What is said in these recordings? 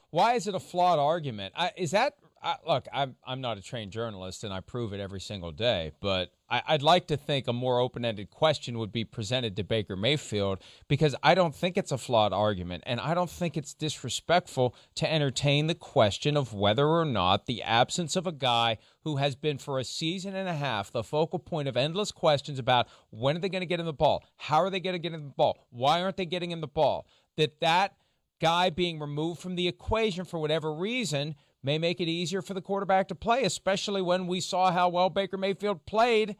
Why is it a flawed argument? Look, I'm not a trained journalist, and I prove it every single day, but I'd like to think a more open-ended question would be presented to Baker Mayfield, because I don't think it's a flawed argument, and I don't think it's disrespectful to entertain the question of whether or not the absence of a guy who has been for a season and a half the focal point of endless questions about when are they going to get him the ball, how are they going to get him the ball, why aren't they getting him the ball, that guy being removed from the equation for whatever reason may make it easier for the quarterback to play, especially when we saw how well Baker Mayfield played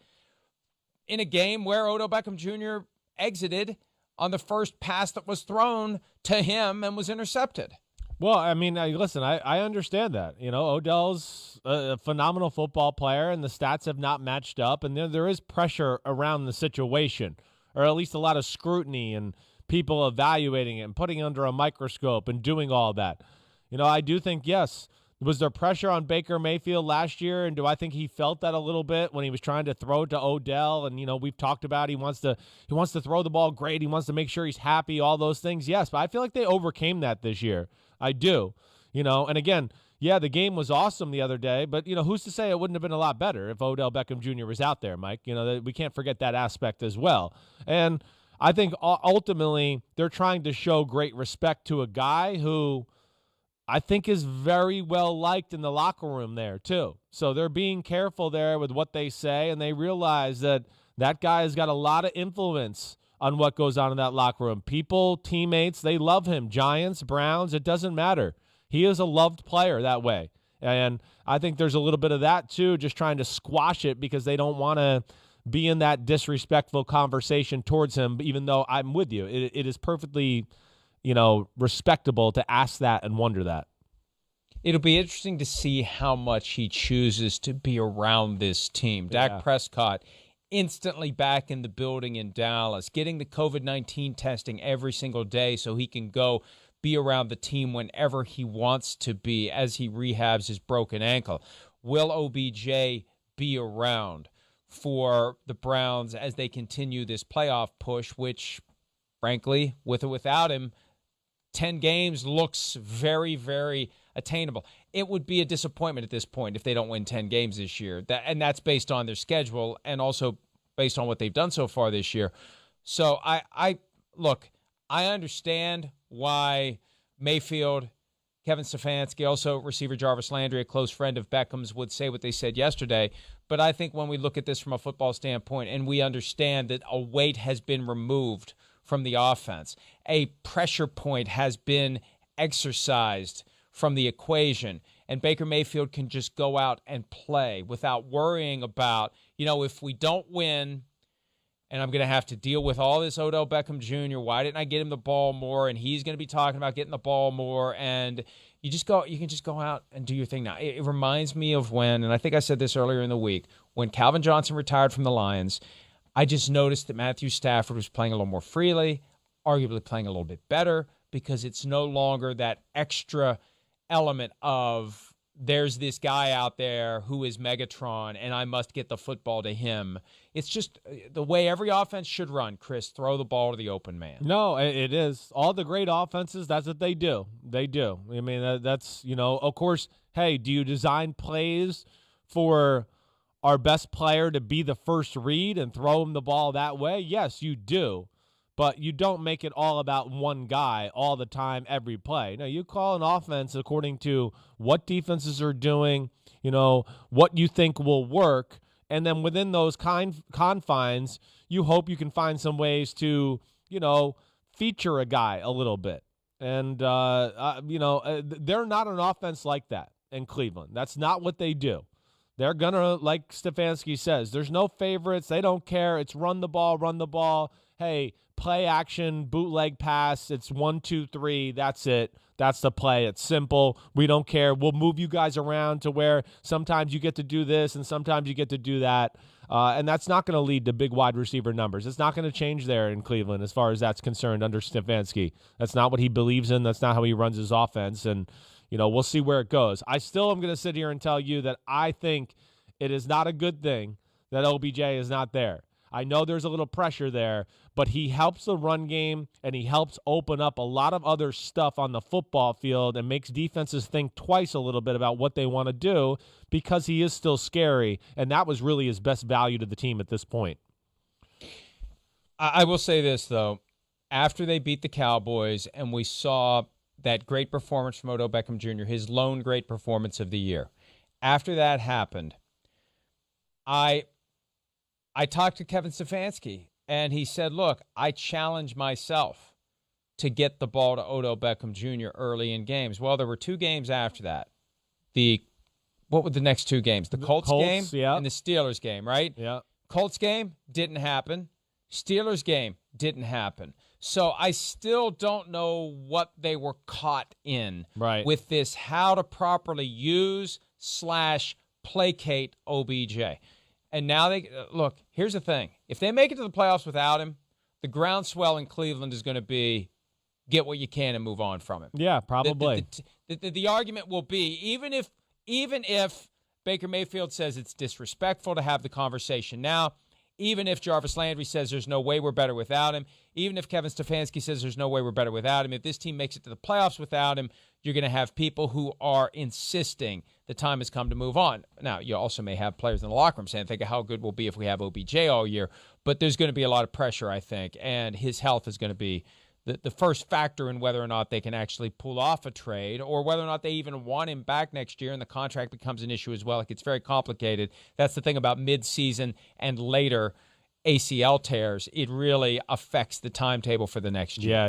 in a game where Odell Beckham Jr. exited on the first pass that was thrown to him and was intercepted. Well, I mean, listen, I understand that. Odell's a phenomenal football player, and the stats have not matched up, and there is pressure around the situation, or at least a lot of scrutiny and people evaluating it and putting it under a microscope and doing all that. I do think, yes, was there pressure on Baker Mayfield last year, and do I think he felt that a little bit when he was trying to throw to Odell? And, we've talked about he wants to throw the ball great. He wants to make sure he's happy, all those things. Yes, but I feel like they overcame that this year. I do. And again, yeah, the game was awesome the other day, but, who's to say it wouldn't have been a lot better if Odell Beckham Jr. was out there, Mike? We can't forget that aspect as well. And I think ultimately they're trying to show great respect to a guy who I think is very well liked in the locker room there too. So they're being careful there with what they say, and they realize that guy has got a lot of influence on what goes on in that locker room. People, teammates, they love him. Giants, Browns, it doesn't matter. He is a loved player that way. And I think there's a little bit of that too, just trying to squash it because they don't want to be in that disrespectful conversation towards him, even though I'm with you. It is perfectly, respectable to ask that and wonder that. It'll be interesting to see how much he chooses to be around this team. Yeah. Dak Prescott instantly back in the building in Dallas, getting the COVID-19 testing every single day so he can go be around the team whenever he wants to be as he rehabs his broken ankle. Will OBJ be around for the Browns as they continue this playoff push, which, frankly, with or without him, 10 games looks very, very attainable. It would be a disappointment at this point if they don't win 10 games this year. And that's based on their schedule and also based on what they've done so far this year. So I understand why Mayfield, Kevin Stefanski, also receiver Jarvis Landry, a close friend of Beckham's, would say what they said yesterday. But I think when we look at this from a football standpoint and we understand that a weight has been removed from the offense, a pressure point has been exercised from the equation, and Baker Mayfield can just go out and play without worrying about, if we don't win and I'm going to have to deal with all this Odell Beckham Jr., why didn't I get him the ball more? And he's going to be talking about getting the ball more. And you can just go out and do your thing now. It reminds me of when, and I think I said this earlier in the week, when Calvin Johnson retired from the Lions, I just noticed that Matthew Stafford was playing a little more freely, arguably playing a little bit better, because it's no longer that extra element of there's this guy out there who is Megatron and I must get the football to him. It's just the way every offense should run, Chris. Throw the ball to the open man. No, it is. All the great offenses, that's what they do. They do. I mean, that's, of course, hey, do you design plays for our best player to be the first read and throw him the ball that way? Yes, you do. But you don't make it all about one guy all the time, every play. No, you call an offense according to what defenses are doing, what you think will work, and then within those confines, you hope you can find some ways to, feature a guy a little bit. And, they're not an offense like that in Cleveland. That's not what they do. They're going to, like Stefanski says, there's no favorites. They don't care. It's run the ball. Hey, play action, bootleg pass. It's 1, 2, 3. That's it. That's the play. It's simple. We don't care. We'll move you guys around to where sometimes you get to do this and sometimes you get to do that. And that's not going to lead to big wide receiver numbers. It's not going to change there in Cleveland as far as that's concerned under Stefanski. That's not what he believes in. That's not how he runs his offense. And, we'll see where it goes. I still am going to sit here and tell you that I think it is not a good thing that OBJ is not there. I know there's a little pressure there, but he helps the run game, and he helps open up a lot of other stuff on the football field and makes defenses think twice a little bit about what they want to do because he is still scary, and that was really his best value to the team at this point. I will say this, though. After they beat the Cowboys and we saw that great performance from Odell Beckham Jr., his lone great performance of the year, after that happened, I talked to Kevin Stefanski, and he said, look, I challenge myself to get the ball to Odell Beckham Jr. early in games. Well, there were 2 games after that. What were the next 2 games? The Colts game and the Steelers game, right? Yeah. Colts game didn't happen. Steelers game didn't happen. So I still don't know what they were caught in with this, how to properly use / placate OBJ. And now look, here's the thing. If they make it to the playoffs without him, the groundswell in Cleveland is going to be get what you can and move on from him. Yeah, probably. The argument will be, even if Baker Mayfield says it's disrespectful to have the conversation now, even if Jarvis Landry says there's no way we're better without him, even if Kevin Stefanski says there's no way we're better without him, if this team makes it to the playoffs without him, you're going to have people who are insisting the time has come to move on. Now, you also may have players in the locker room saying, think of how good we'll be if we have OBJ all year, but there's going to be a lot of pressure, I think, and his health is going to be the first factor in whether or not they can actually pull off a trade or whether or not they even want him back next year, and the contract becomes an issue as well. It gets very complicated. That's the thing about midseason and later ACL tears. It really affects the timetable for the next year. Yeah.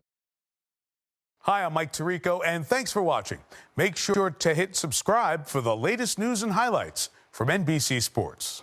Hi, I'm Mike Tirico, and thanks for watching. Make sure to hit subscribe for the latest news and highlights from NBC Sports.